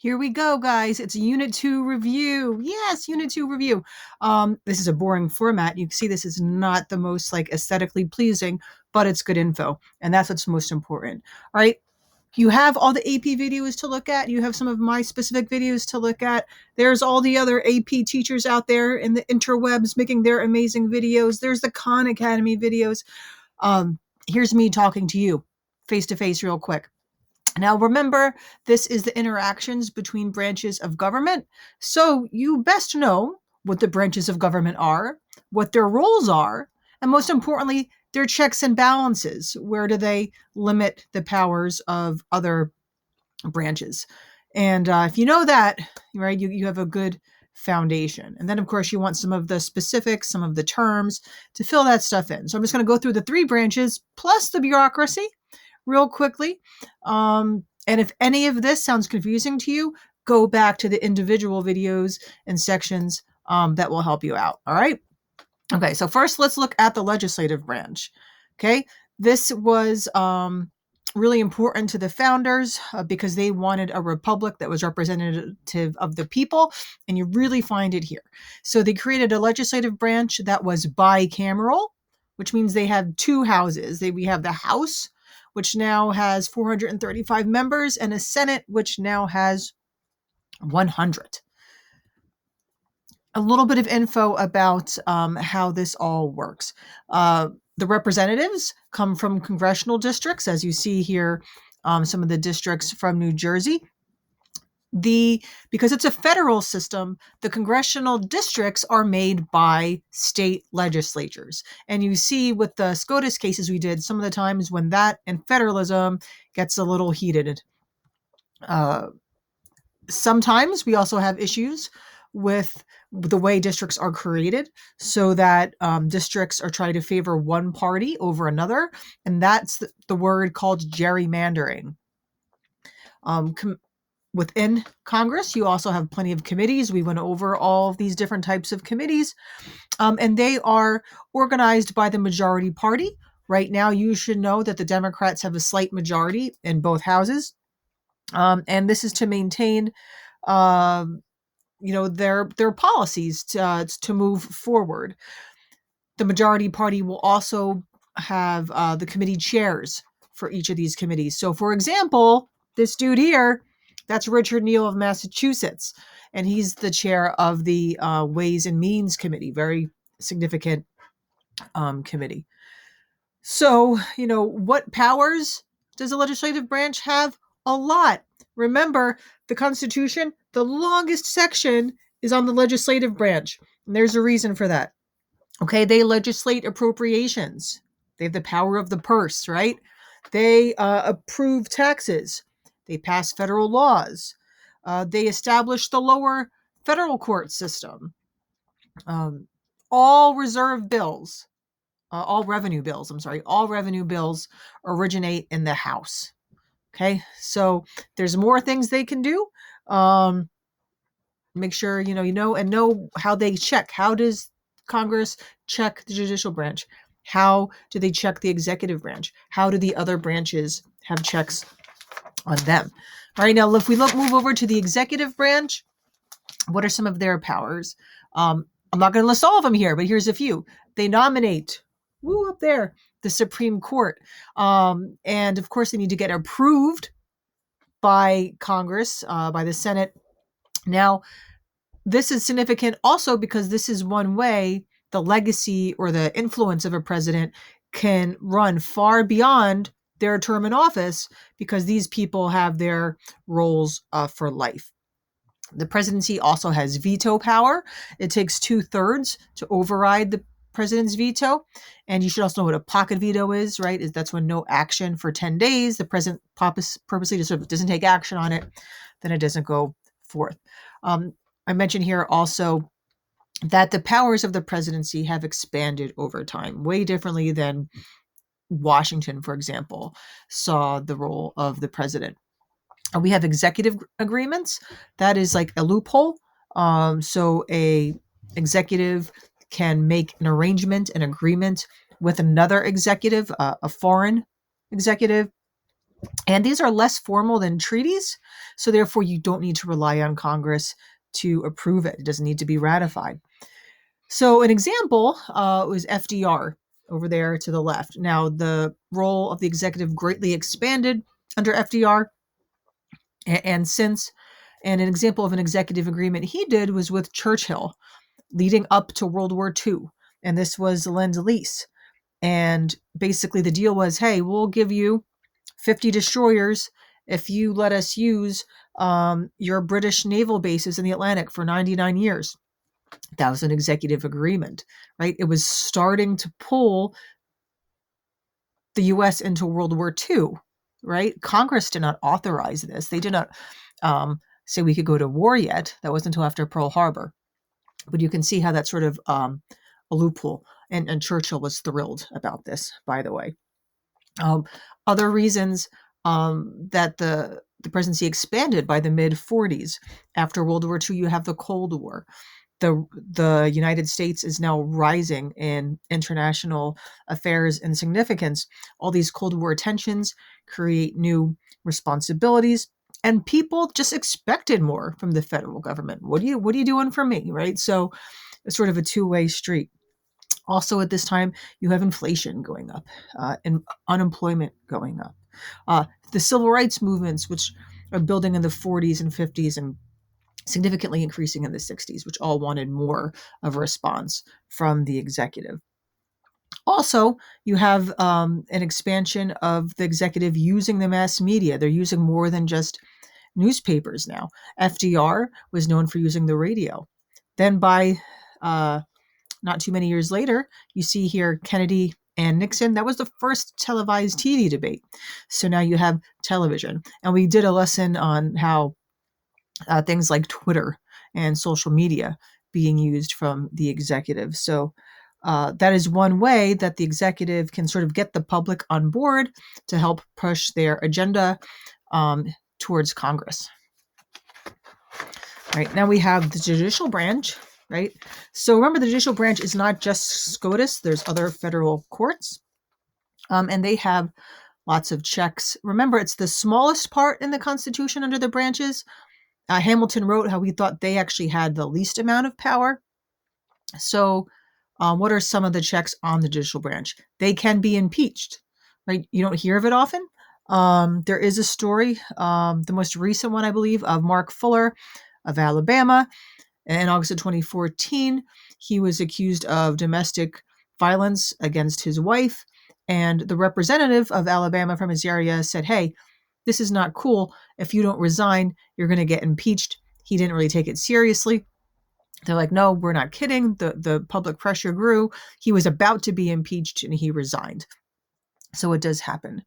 Here we go, guys. It's Unit 2 review. Yes, Unit 2 review. This is a boring format. You can see this is not the most aesthetically pleasing, but it's good info. And that's what's most important. All right. You have all the AP videos to look at. You have some of my specific videos to look at. There's all the other AP teachers out there in the interwebs making their amazing videos. There's the Khan Academy videos. Here's me talking to you face to face real quick. Now, remember, this is the interactions between branches of government. So you best know what the branches of government are, what their roles are, and most importantly, their checks and balances. Where do they limit the powers of other branches? And if you know that, right, you have a good foundation. And then, of course, you want some of the specifics, some of the terms to fill that stuff in. So I'm just going to go through the three branches plus the bureaucracy real quickly. And if any of this sounds confusing to you, go back to the individual videos and sections that will help you out. All right. Okay. So first, let's look at the legislative branch. Okay. This was really important to the founders because they wanted a republic that was representative of the people. And you really find it here. So they created a legislative branch that was bicameral, which means they have two houses. We have the House, which now has 435 members, and a Senate, which now has 100. A little bit of info about how this all works. The representatives come from congressional districts, as you see here, some of the districts from New Jersey. Because it's a federal system, the congressional districts are made by state legislatures. And you see with the SCOTUS cases we did, some of the times when that and federalism gets a little heated. Sometimes we also have issues with the way districts are created, so that districts are trying to favor one party over another. And that's the word called gerrymandering. Within Congress, you also have plenty of committees. We went over all of these different types of committees, and they are organized by the majority party. Right now, you should know that the Democrats have a slight majority in both houses, and this is to maintain, their policies to move forward. The majority party will also have the committee chairs for each of these committees. So, for example, this dude here, that's Richard Neal of Massachusetts, and he's the chair of the Ways and Means Committee, very significant committee. So, what powers does the legislative branch have? A lot. Remember, the Constitution, the longest section is on the legislative branch, and there's a reason for that. Okay, they legislate appropriations. They have the power of the purse, right? They approve taxes. They pass federal laws. They establish the lower federal court system. All revenue bills originate in the House. Okay, so there's more things they can do. Make sure you know how they check. How does Congress check the judicial branch? How do they check the executive branch? How do the other branches have checks on them? All right, now if we move over to the executive branch, what are some of their powers? I'm not going to list all of them here, but here's a few. They nominate, up there, the Supreme Court. And of course, they need to get approved by Congress, by the Senate. Now, this is significant also because this is one way the legacy or the influence of a president can run far beyond their term in office, because these people have their roles for life. The presidency also has veto power. It takes 2/3 to override the president's veto. And you should also know what a pocket veto is, right? That's when no action for 10 days. The president purposely doesn't take action on it, then it doesn't go forth. I mentioned here also that the powers of the presidency have expanded over time, way differently than Washington, for example, saw the role of the president. We have executive agreements. That is like a loophole. So a executive can make an arrangement, an agreement with another executive, a foreign executive, And these are less formal than treaties. So therefore, you don't need to rely on Congress to approve it. It doesn't need to be ratified. So an example was FDR over there to the left. Now, the role of the executive greatly expanded under FDR and since. And an example of an executive agreement he did was with Churchill leading up to World War II. And this was Lend-Lease. And basically the deal was, hey, we'll give you 50 destroyers if you let us use your British naval bases in the Atlantic for 99 years. That was an executive agreement, right? It was starting to pull the U.S. into World War II, right? Congress did not authorize this. They did not say we could go to war yet. That wasn't until after Pearl Harbor. But you can see how that's sort of a loophole. And Churchill was thrilled about this, by the way. Other reasons that the presidency expanded by the mid 40s. After World War II, you have the Cold War. The United States is now rising in international affairs and significance. All these Cold War tensions create new responsibilities, and people just expected more from the federal government. What are you doing for me, right? So it's sort of a two-way street. Also, at this time, you have inflation going up and unemployment going up. The civil rights movements, which are building in the 40s and 50s and significantly increasing in the 60s, which all wanted more of a response from the executive. Also, you have an expansion of the executive using the mass media. They're using more than just newspapers now. FDR was known for using the radio. Then by not too many years later, you see here Kennedy and Nixon. That was the first televised TV debate. So now you have television. And we did a lesson on how things like Twitter and social media being used from the executive. So that is one way that the executive can sort of get the public on board to help push their agenda towards Congress. Right, now we have the judicial branch, right? So remember, the judicial branch is not just SCOTUS. There's other federal courts, and they have lots of checks. Remember, it's the smallest part in the Constitution under the branches. Hamilton wrote how he thought they actually had the least amount of power. So what are some of the checks on the judicial branch? They can be impeached, right? You don't hear of it often. There is a story, the most recent one, I believe, of Mark Fuller of Alabama. In August of 2014, he was accused of domestic violence against his wife. And the representative of Alabama from his area said, hey, this is not cool. If you don't resign, you're going to get impeached. He didn't really take it seriously. They're like, no, we're not kidding. The public pressure grew. He was about to be impeached and he resigned. So it does happen.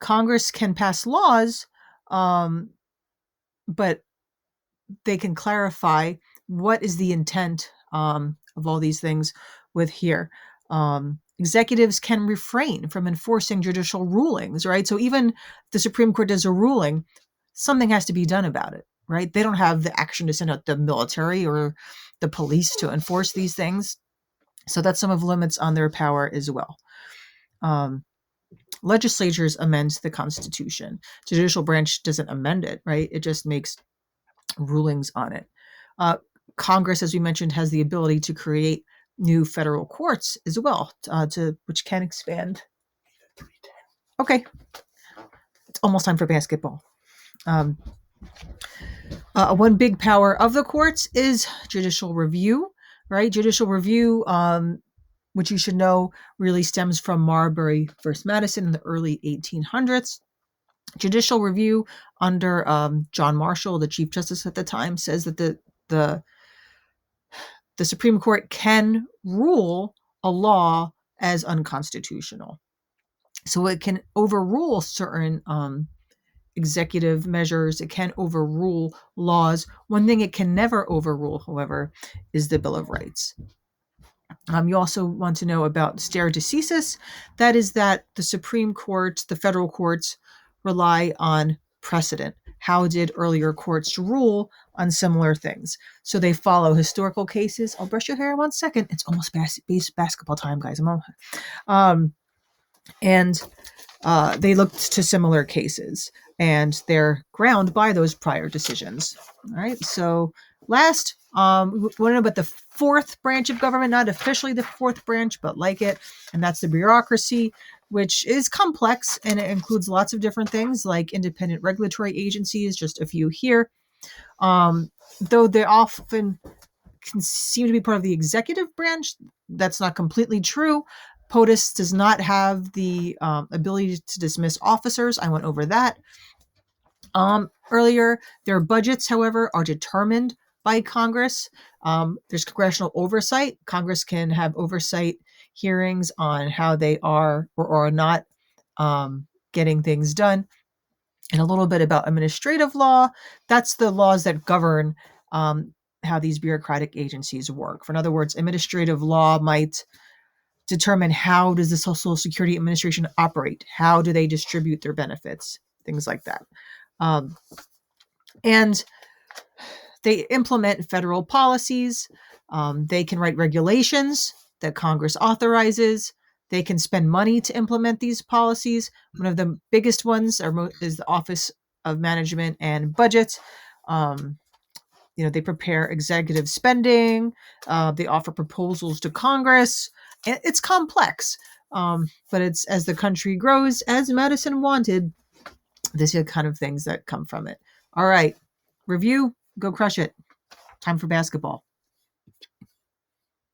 Congress can pass laws, but they can clarify what is the intent of all these things with here. Executives can refrain from enforcing judicial rulings, right? So even the Supreme Court does a ruling, something has to be done about it, right? They don't have the action to send out the military or the police to enforce these things. So that's some of the limits on their power as well. Legislatures amend the Constitution. The judicial branch doesn't amend it, right? It just makes rulings on it. Congress, as we mentioned, has the ability to create new federal courts as well, which can expand. Okay, it's almost time for basketball. One big power of the courts is judicial review, right? Judicial review, which you should know, really stems from Marbury versus Madison in the early 1800s. Judicial review under John Marshall, the Chief Justice at the time, says that the Supreme Court can rule a law as unconstitutional. So it can overrule certain executive measures. It can overrule laws. One thing it can never overrule, however, is the Bill of Rights. You also want to know about stare decisis. That is that the Supreme Court, the federal courts, rely on precedent. How did earlier courts rule on similar things? So they follow historical cases. I'll brush your hair 1 second. It's almost basketball time, guys. And they looked to similar cases, and they're ground by those prior decisions. All right. So last, we want to know about the fourth branch of government, not officially the fourth branch, but like it, and that's the bureaucracy, which is complex and it includes lots of different things like independent regulatory agencies, just a few here. Though they often can seem to be part of the executive branch, that's not completely true. POTUS does not have the ability to dismiss officers. I went over that earlier. Their budgets, however, are determined by Congress. There's congressional oversight. Congress can have oversight hearings on how they are or are not getting things done. And a little bit about administrative law. That's the laws that govern how these bureaucratic agencies work. For in other words, administrative law might determine how does the Social Security Administration operate, how do they distribute their benefits, things like that. And they implement federal policies. They can write regulations that Congress authorizes. They can spend money to implement these policies. One of the biggest ones is the Office of Management and Budget. They prepare executive spending. They offer proposals to Congress. It's complex, but it's as the country grows, as Madison wanted. These are the kind of things that come from it. All right, review. Go crush it. Time for basketball.